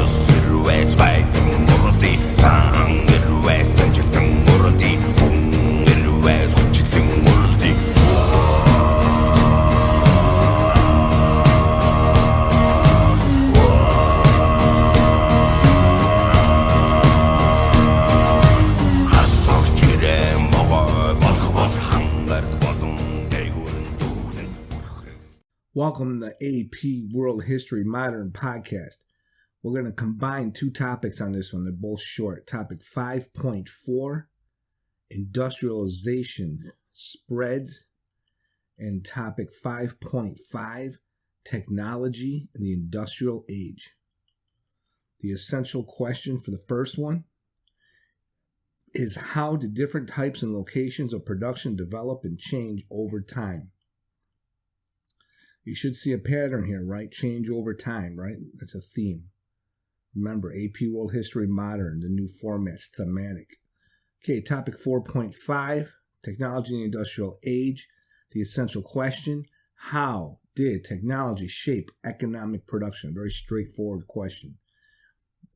뉴스를 스파이팅 모르디 상해를 정책 등 모르디 공해를 속지 등 모르디 한턱쥐래 먹어 먹어본 한가득 버둥 대구는 두는. Welcome to the AP World History Modern Podcast. We're going to combine two topics on this one. They're both short. Topic 5.4, Industrialization Spreads, and topic 5.5, Technology in the Industrial Age. The essential question for the first one is, how did different types and locations of production develop and change over time? You should see a pattern here, right? Change over time, right? That's a theme. Remember, AP World History Modern, the new format's thematic. Okay, topic 4.5, Technology in the Industrial Age. The essential question, how did technology shape economic production? Very straightforward question.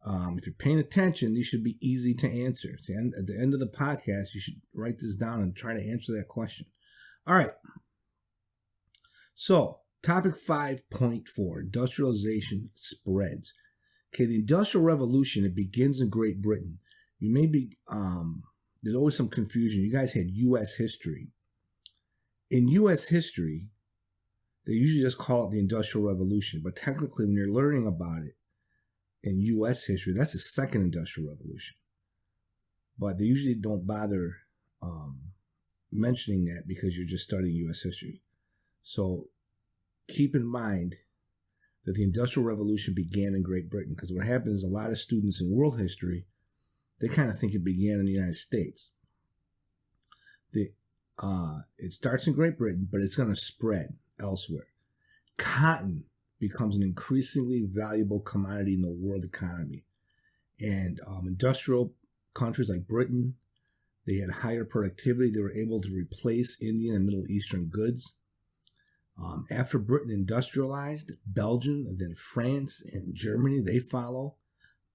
If you're paying attention, these should be easy to answer. At the end of the podcast, you should write this down and try to answer that question. All right. So, topic 5.4, Industrialization Spreads. Okay, the Industrial Revolution, it begins in Great Britain. You may be, there's always some confusion. You guys had U.S. history. In U.S. history, they usually just call it the Industrial Revolution, but technically when you're learning about it in U.S. history, that's the Second Industrial Revolution. But they usually don't bother mentioning that because you're just studying U.S. history. So keep in mind that the Industrial Revolution began in Great Britain, because what happens is a lot of students in world history, they kind of think it began in the United States. It starts in Great Britain, but it's going to spread elsewhere. Cotton becomes an increasingly valuable commodity in the world economy. And industrial countries like Britain, they had higher productivity. They were able to replace Indian and Middle Eastern goods. After Britain industrialized, Belgium, and then France and Germany, they follow.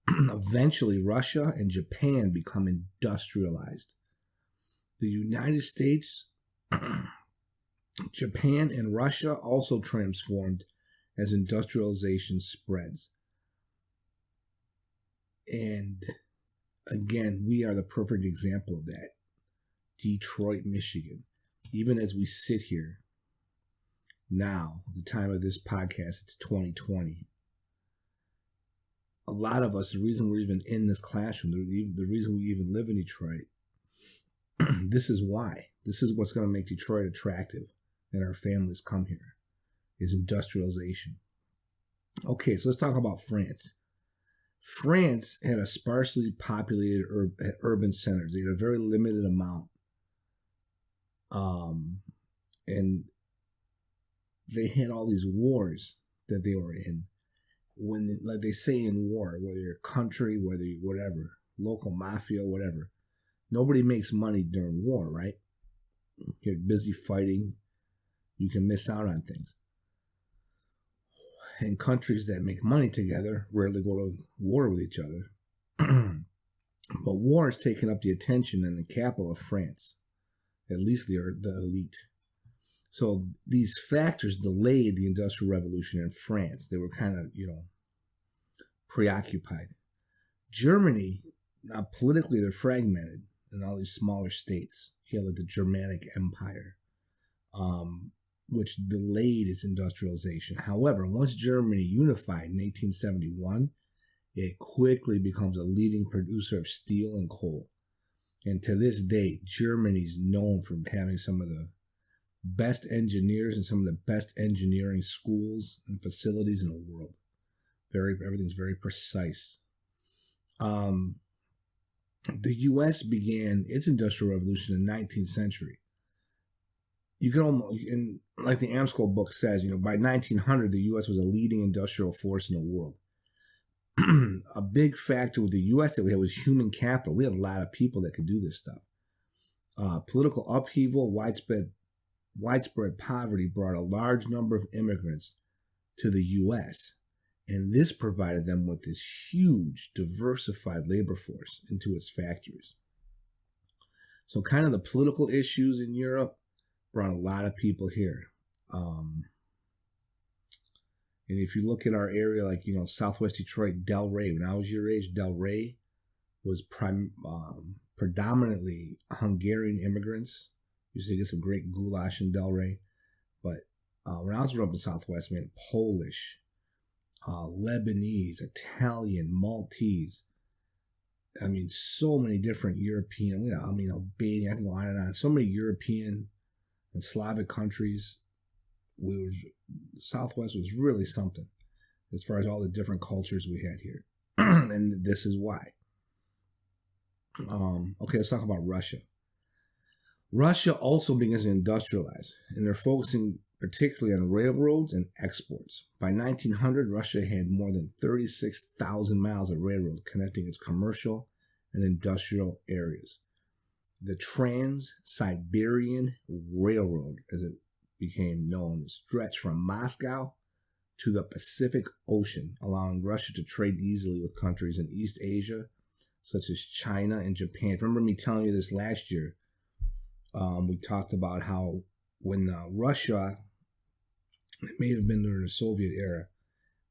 Eventually, Russia and Japan become industrialized. The United States, Japan, and Russia also transformed as industrialization spreads. And again, we are the perfect example of that. Detroit, Michigan. Even as we sit here, now, at the time of this podcast, it's 2020. A lot of us, the reason we're even in this classroom, the reason we even live in Detroit, this is why. This is what's going to make Detroit attractive and our families come here, is industrialization. Okay, so let's talk about France. France had a sparsely populated urban centers. They had a very limited amount. And they had all these wars that they were in. When, like they say in war, whether you're a country, whether you whatever, local mafia, whatever, nobody makes money during war, right? You're busy fighting. You can miss out on things. And countries that make money together rarely go to war with each other. But war has taken up the attention in the capital of France, at least the elite. So these factors delayed the Industrial Revolution in France. They were kind of, preoccupied. Germany, now politically they're fragmented in all these smaller states. You have like the Germanic Empire, which delayed its industrialization. However, once Germany unified in 1871, it quickly becomes a leading producer of steel and coal. And to this day, Germany's known for having some of the best engineers and some of the best engineering schools and facilities in the world. Everything's very precise. The U.S. began its industrial revolution in the 19th century. You can almost, and like the Amsco book says, by 1900, the U.S. was a leading industrial force in the world. A big factor with the U.S. that we had was human capital. We had a lot of people that could do this stuff. Political upheaval, widespread poverty brought a large number of immigrants to the U.S. And this provided them with this huge, diversified labor force into its factories. So kind of the political issues in Europe brought a lot of people here. And if you look at our area, like, Southwest Detroit, Delray, when I was your age, Delray was predominantly Hungarian immigrants. Used to get some great goulash in Delray. But when I was growing up in Southwest, man, Polish, Lebanese, Italian, Maltese. I mean, so many different European, Albania, I can go on and on. So many European and Slavic countries. Southwest was really something as far as all the different cultures we had here. And this is why. Okay, let's talk about Russia. Russia also begins to industrialize, and they're focusing particularly on railroads and exports. By 1900, Russia had more than 36,000 miles of railroad connecting its commercial and industrial areas. The Trans-Siberian Railroad, as it became known, stretched from Moscow to the Pacific Ocean, allowing Russia to trade easily with countries in East Asia, such as China and Japan. Remember me telling you this last year? We talked about how when Russia, it may have been during the Soviet era,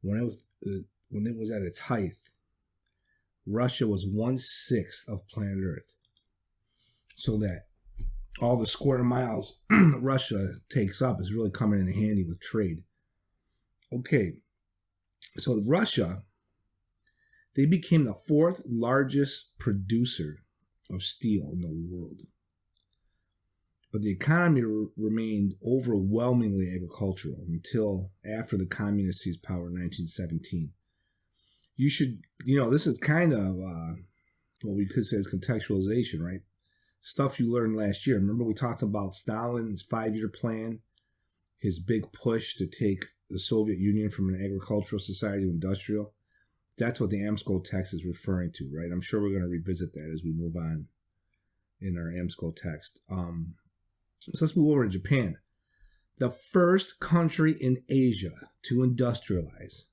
when it was at its height, Russia was 1/6 of planet Earth. So that all the square miles Russia takes up is really coming in handy with trade. Okay, so Russia, they became the 4th largest producer of steel in the world. But the economy remained overwhelmingly agricultural until after the communists seized power in 1917. This is kind of what we could say is contextualization, right? Stuff you learned last year. Remember we talked about Stalin's 5-year plan, his big push to take the Soviet Union from an agricultural society to industrial? That's what the AMSCO text is referring to, right? I'm sure we're going to revisit that as we move on in our AMSCO text. So let's move over to Japan. The first country in Asia to industrialize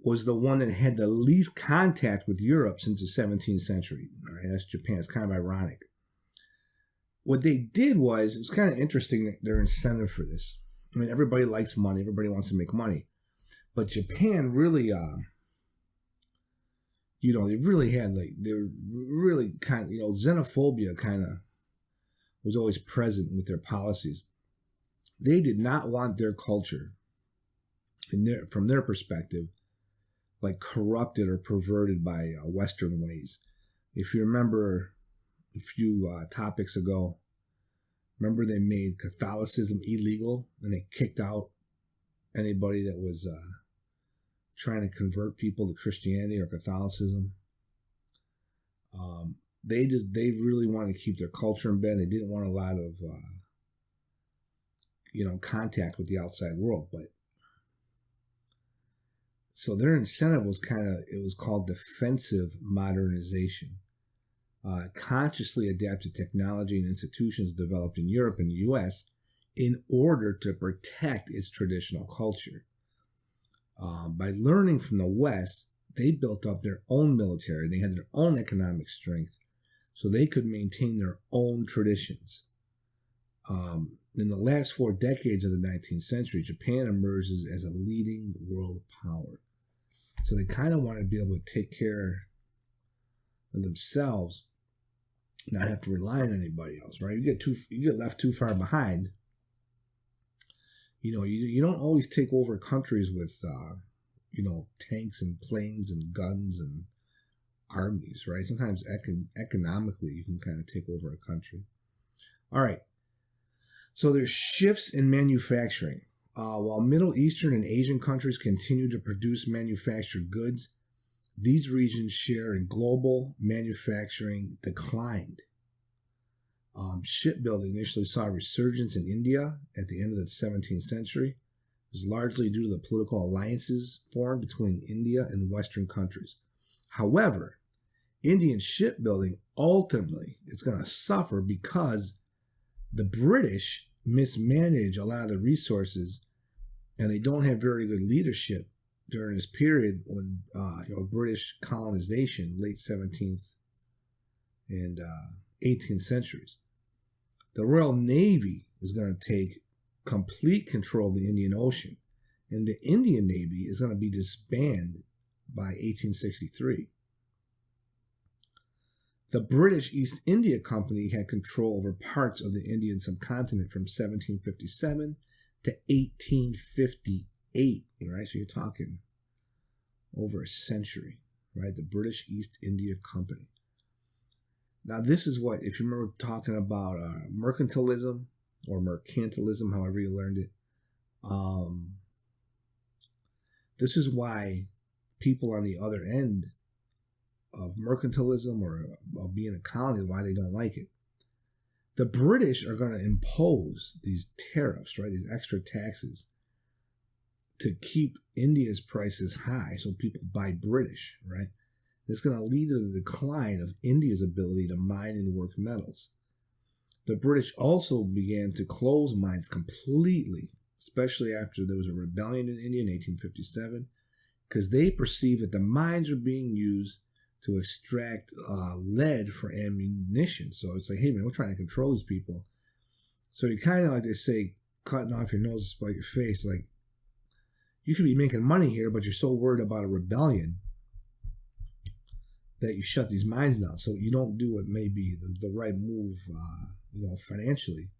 was the one that had the least contact with Europe since the 17th century. All right, that's Japan. It's kind of ironic. What they did was, it was kind of interesting, their incentive for this. I mean, everybody likes money. Everybody wants to make money. But Japan really, they really had, they were really kind of, xenophobia kind of was always present with their policies. They did not want their culture, from their perspective, corrupted or perverted by Western ways. If you remember a few topics ago, remember they made Catholicism illegal and they kicked out anybody that was trying to convert people to Christianity or Catholicism. They really wanted to keep their culture in bed. They didn't want a lot of contact with the outside world. But so their incentive was called defensive modernization. Consciously adapted technology and institutions developed in Europe and the U.S. in order to protect its traditional culture. By learning from the West, they built up their own military. They had their own economic strength, so they could maintain their own traditions. In the last 4 decades of the 19th century, Japan emerges as a leading world power. So they kind of want to be able to take care of themselves, not have to rely on anybody else, right? You get left too far behind. You don't always take over countries with, tanks and planes and guns and armies, right? Sometimes economically you can kind of take over a country. All right. So there's shifts in manufacturing. While Middle Eastern and Asian countries continue to produce manufactured goods, these regions' share in global manufacturing declined. Shipbuilding initially saw a resurgence in India at the end of the 17th century. It was largely due to the political alliances formed between India and Western countries. However, Indian shipbuilding ultimately is going to suffer because the British mismanage a lot of the resources and they don't have very good leadership during this period when British colonization, late 17th and 18th centuries, the Royal Navy is going to take complete control of the Indian Ocean, and the Indian Navy is going to be disbanded by 1863. The British East India Company had control over parts of the Indian subcontinent from 1757 to 1858, right? So you're talking over a century, right? The British East India Company. Now, this is what, if you remember talking about mercantilism or mercantilism, however you learned it, this is why people on the other end of mercantilism or of being a colony, why they don't like it. The British are going to impose these tariffs, right? These extra taxes to keep India's prices high so people buy British, right? It's going to lead to the decline of India's ability to mine and work metals. The British also began to close mines completely, especially after there was a rebellion in India in 1857, because they perceived that the mines were being used to extract lead for ammunition. So it's like, hey man, we're trying to control these people. So you kind of, like they say, cutting off your nose to spite your face. Like, you could be making money here, but you're so worried about a rebellion that you shut these mines down. So you don't do what may be the right move, financially.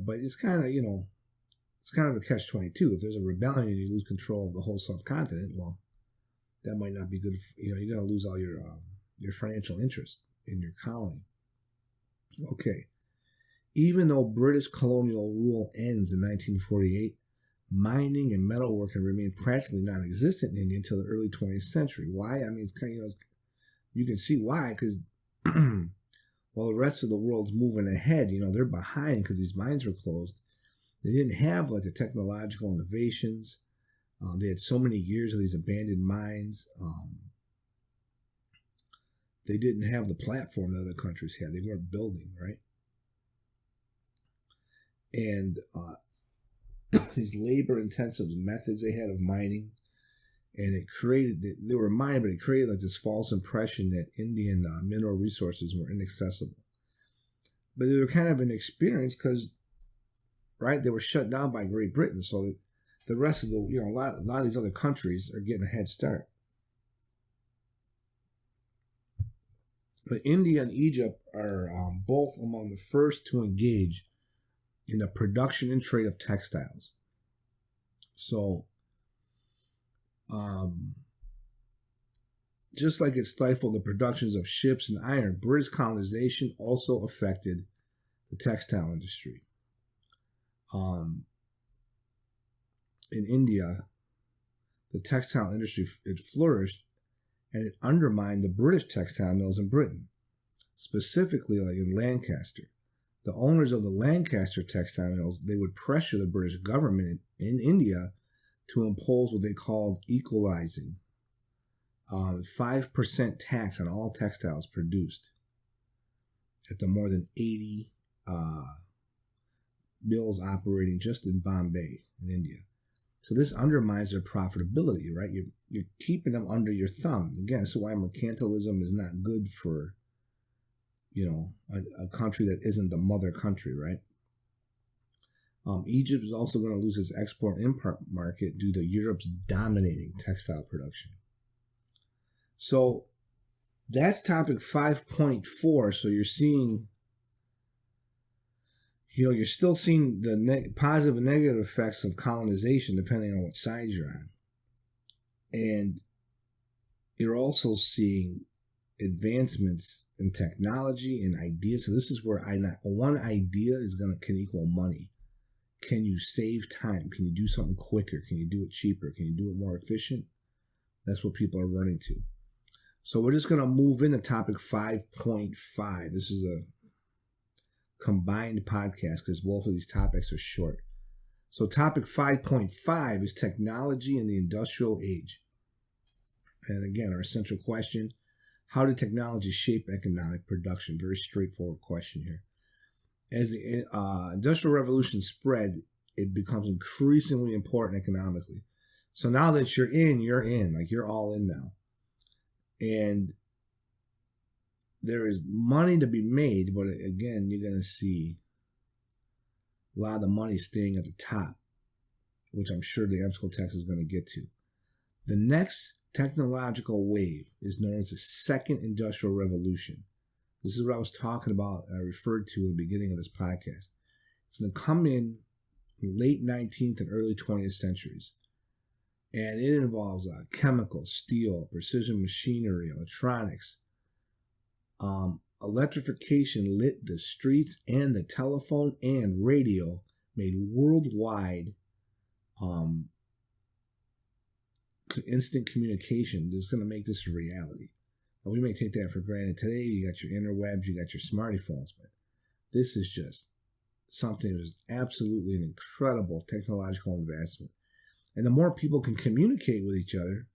But it's kind of, it's kind of a catch-22. If there's a rebellion and you lose control of the whole subcontinent, well, that might not be good. You're going to lose all your financial interest in your colony. Okay. Even though British colonial rule ends in 1948, mining and metalworking remained practically non-existent in India until the early 20th century. Why? I mean, it's kind of, you can see why, because while the rest of the world's moving ahead, they're behind because these mines were closed. They didn't have like the technological innovations. They had so many years of these abandoned mines. They didn't have the platform that other countries had. They weren't building, right? And these labor-intensive methods they had of mining, and it created, they were mined, but it created like this false impression that Indian mineral resources were inaccessible. But they were kind of inexperienced because, right, they were shut down by Great Britain, so that the rest of the, a lot of these other countries are getting a head start. But India and Egypt are both among the first to engage in the production and trade of textiles. So, just like it stifled the productions of ships and iron, British colonization also affected the textile industry. In India, the textile industry, it flourished, and it undermined the British textile mills in Britain, specifically like in Lancaster. The owners of the Lancaster textile mills, they would pressure the British government in India to impose what they called equalizing, 5% tax on all textiles produced at the more than 80 mills operating just in Bombay in India. So this undermines their profitability, right? You're keeping them under your thumb. Again, that's why mercantilism is not good for, a country that isn't the mother country, right? Egypt is also going to lose its export-import market due to Europe's dominating textile production. So that's topic 5.4. So you're seeing, you're still seeing the positive and negative effects of colonization depending on what side you're on. And you're also seeing advancements in technology and ideas. So this is where one idea can equal money. Can you save time? Can you do something quicker? Can you do it cheaper? Can you do it more efficient? That's what people are running to. So we're just going to move into topic 5.5. This is a combined podcast because both of these topics are short. So topic 5.5 is technology in the industrial age. And again, our central question, how did technology shape economic production? Very straightforward question here. As the Industrial Revolution spread, it becomes increasingly important economically. So now that you're in. Like, you're all in now. And there is money to be made, but again, you're going to see a lot of the money staying at the top, which I'm sure the EBSCO text is going to get to. The next technological wave is known as the second industrial revolution. This is what I was talking about, I referred to at the beginning of this podcast. It's going to come in the late 19th and early 20th centuries. And it involves chemicals, steel, precision machinery, electronics. Electrification lit the streets, and the telephone and radio made worldwide instant communication. That's going to make this a reality. Now, we may take that for granted today. You got your interwebs, you got your smartphones, but this is just something that is absolutely an incredible technological advancement. And the more people can communicate with each other,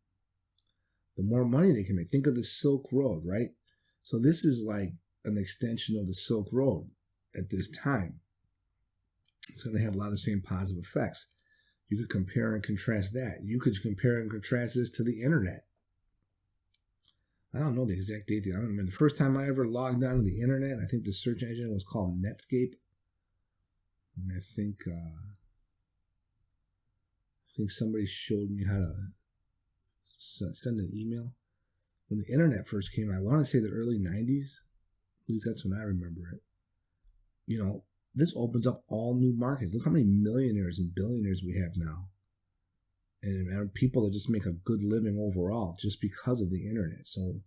the more money they can make. Think of the Silk Road, right? So this is like an extension of the Silk Road at this time. It's going to have a lot of the same positive effects. You could compare and contrast that. You could compare and contrast this to the internet. I don't know the exact date. I don't remember. The first time I ever logged on to the internet, I think the search engine was called Netscape. And I think somebody showed me how to send an email. When the internet first came, I want to say the early 90s. At least that's when I remember it. You know, this opens up all new markets. Look how many millionaires and billionaires we have now. And people that just make a good living overall just because of the internet. So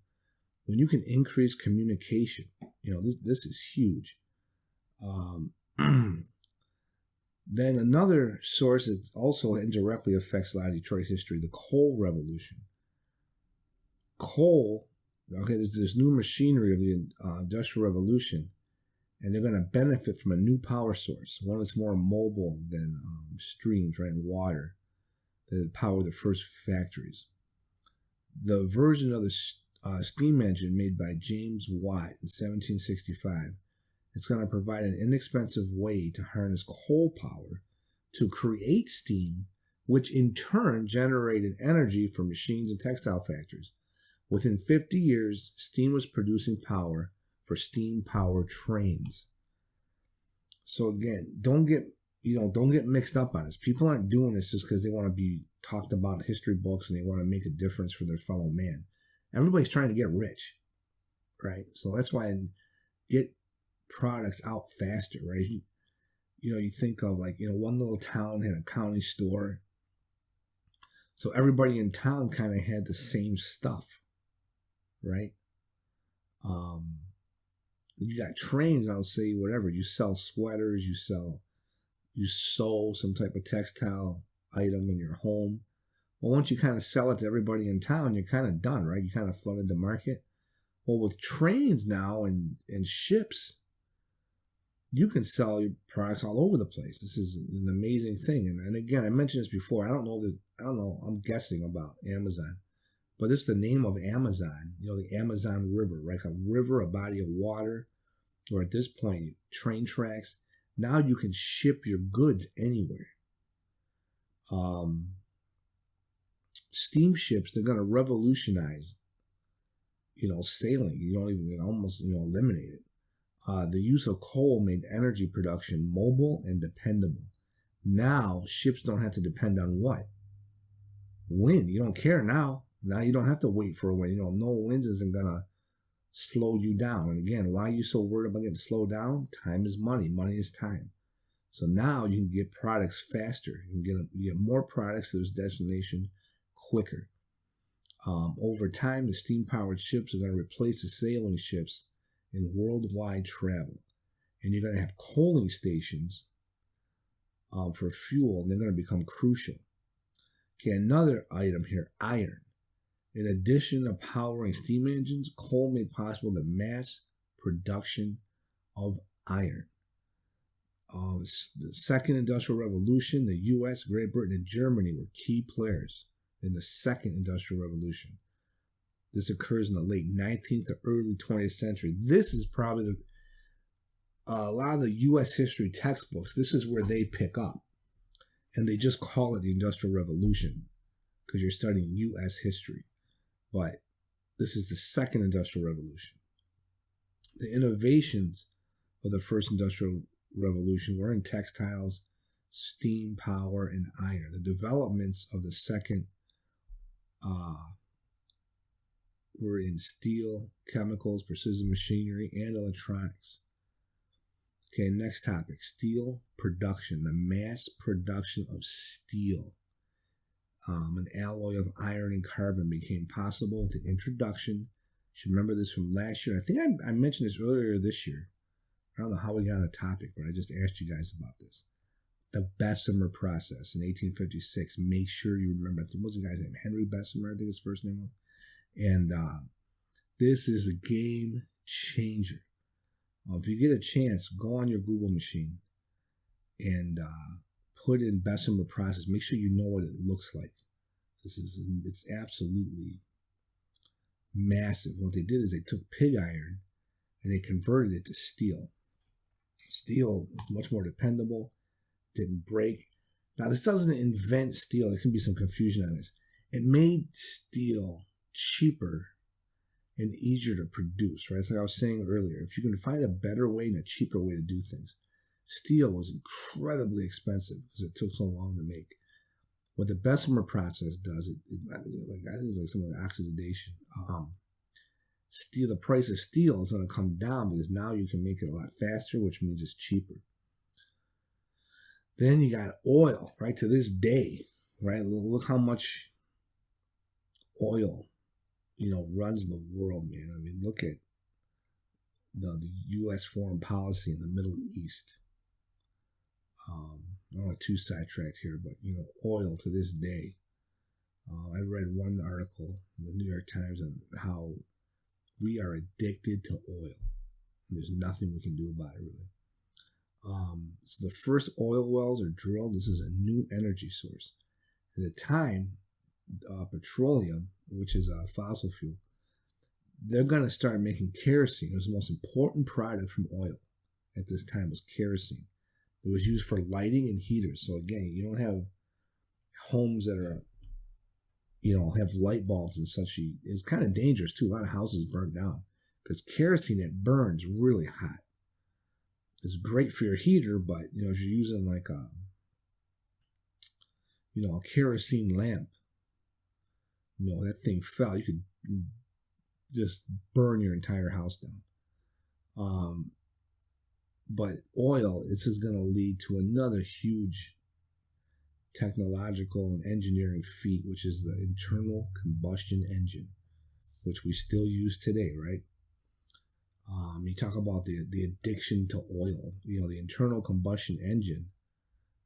when you can increase communication, you know, this is huge. Then another source that also indirectly affects a lot of Detroit history, the coal revolution. Coal, okay, there's this new machinery of the Industrial Revolution, and they're going to benefit from a new power source, one that's more mobile than streams, right, and water that power the first factories. The version of the steam engine made by James Watt in 1765, it's going to provide an inexpensive way to harness coal power to create steam, which in turn generated energy for machines and textile factories. Within 50 years, steam was producing power for steam-powered trains. So again, don't get mixed up on this. People aren't doing this just because they want to be talked about in history books and they want to make a difference for their fellow man. Everybody's trying to get rich, right? So that's why get products out faster, right? You think of one little town had a county store. So everybody in town kind of had the same stuff, right? You got trains, I'll say, whatever. You sell sweaters, you sew some type of textile item in your home. Well, once you kind of sell it to everybody in town, you're kind of done, right? You kind of flooded the market. Well, with trains now and ships, you can sell your products all over the place. This is an amazing thing. And again, I mentioned this before. I don't know. I'm guessing about Amazon. But it's the name of Amazon, the Amazon River, right? A river, a body of water, or at this point, train tracks. Now you can ship your goods anywhere. Steamships, they're going to revolutionize, sailing. You don't even almost, eliminate it. The use of coal made energy production mobile and dependable. Now, ships don't have to depend on what? Wind. You don't care now. Now you don't have to wait for a wind. No winds isn't going to slow you down. And again, why are you so worried about getting slowed down? Time is money. Money is time. So now you can get products faster. You can get more products to this destination quicker. Over time, the steam-powered ships are going to replace the sailing ships in worldwide travel. And you're going to have coaling stations for fuel, and they're going to become crucial. Okay, another item here, iron. In addition to powering steam engines, coal made possible the mass production of iron. The Second Industrial Revolution, the U.S., Great Britain, and Germany were key players in the Second Industrial Revolution. This occurs in the late 19th to early 20th century. This is probably a lot of the U.S. history textbooks. This is where they pick up. And they just call it the Industrial Revolution. because you're studying U.S. history. But this is the second industrial revolution. The innovations of the first industrial revolution were in textiles, steam power, and iron. The developments of the second were in steel, chemicals, precision machinery, and electronics. Okay, next topic, steel production, the mass production of steel. An alloy of iron and carbon became possible with the introduction. You should remember this from last year. I think I mentioned this earlier this year. I don't know how we got on the topic, but I just asked you guys about this. The Bessemer process in 1856. Make sure you remember. What was the guy's name? Henry Bessemer, I think his first name was. And this is a game changer. If you get a chance, go on your Google machine and put in Bessemer process. Make sure you know what it looks like. It's absolutely massive. What they did is they took pig iron and they converted it to steel. Steel is much more dependable, didn't break. Now, this doesn't invent steel. There can be some confusion on this. It made steel cheaper and easier to produce, right? It's like I was saying earlier. If you can find a better way and a cheaper way to do things, steel was incredibly expensive because it took so long to make. What the Bessemer process does, I think it's like some of the oxidation. Steel, the price of steel is going to come down because now you can make it a lot faster, which means it's cheaper. Then you got oil, right? To this day, right? Look how much oil, runs the world, man. I mean, look at the U.S. foreign policy in the Middle East. I don't want too sidetracked here, but oil to this day. I read one article in the New York Times on how we are addicted to oil, and there's nothing we can do about it really. So the first oil wells are drilled. This is a new energy source. At the time, petroleum, which is a fossil fuel, they're going to start making kerosene. It was the most important product from oil at this time was kerosene. It was used for lighting and heaters. So again, you don't have homes that are, have light bulbs and such. It's kind of dangerous too. A lot of houses burnt down because kerosene, it burns really hot. It's great for your heater, but if you're using like a kerosene lamp, that thing fell. You could just burn your entire house down. But oil, this is going to lead to another huge technological and engineering feat, which is the internal combustion engine, which we still use today, right? You talk about the addiction to oil, the internal combustion engine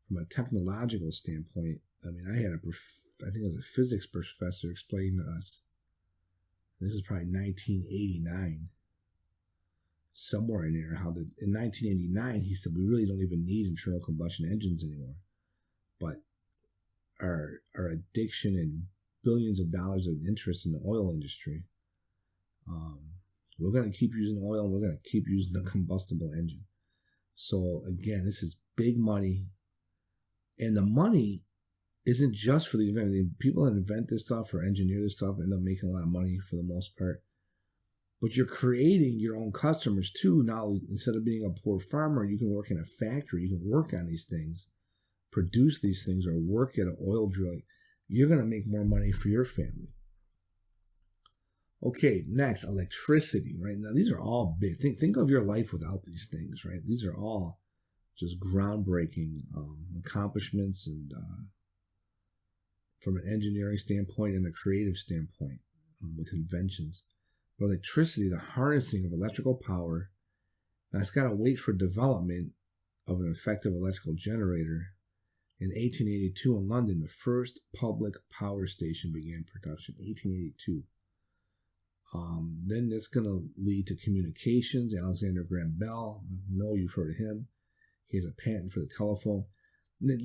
from a technological standpoint. I mean, I think it was a physics professor explaining to us, this is probably 1989, somewhere in there, how in 1989, he said, we really don't even need internal combustion engines anymore. But our addiction and billions of dollars of interest in the oil industry, we're going to keep using oil and we're going to keep using the combustible engine. So again, this is big money. And the money isn't just for the inventor. The people that invent this stuff or engineer this stuff end up making a lot of money for the most part. But you're creating your own customers too. Now, instead of being a poor farmer, you can work in a factory. You can work on these things, produce these things, or work at an oil drilling. You're going to make more money for your family. Okay, next, electricity, right? Now, these are all big. Think of your life without these things, right? These are all just groundbreaking accomplishments and from an engineering standpoint and a creative standpoint with inventions. But electricity, the harnessing of electrical power, now it's got to wait for development of an effective electrical generator. In 1882 in London, the first public power station began production, 1882. Then that's going to lead to communications. Alexander Graham Bell, I know you've heard of him. He has a patent for the telephone.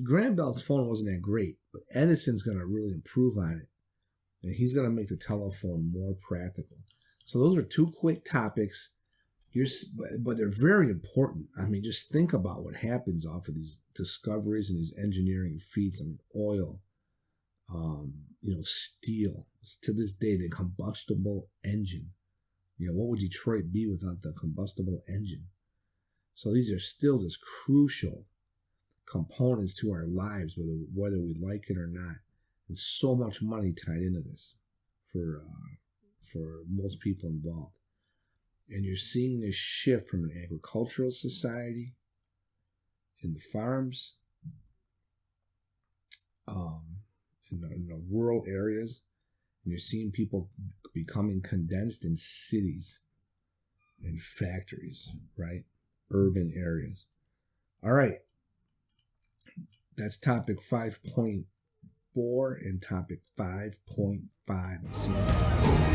Graham Bell's phone wasn't that great, but Edison's going to really improve on it. And he's going to make the telephone more practical. So those are two quick topics, but they're very important. I mean, just think about what happens off of these discoveries and these engineering feats. I mean, oil, steel. To this day, the combustible engine. What would Detroit be without the combustible engine? So these are still just crucial components to our lives, whether we like it or not. And so much money tied into this for most people involved. And you're seeing this shift from an agricultural society in the farms, in the rural areas, and you're seeing people becoming condensed in cities and factories, right? Urban areas. All right. That's topic 5.4 and topic 5.5. I'll see you next time.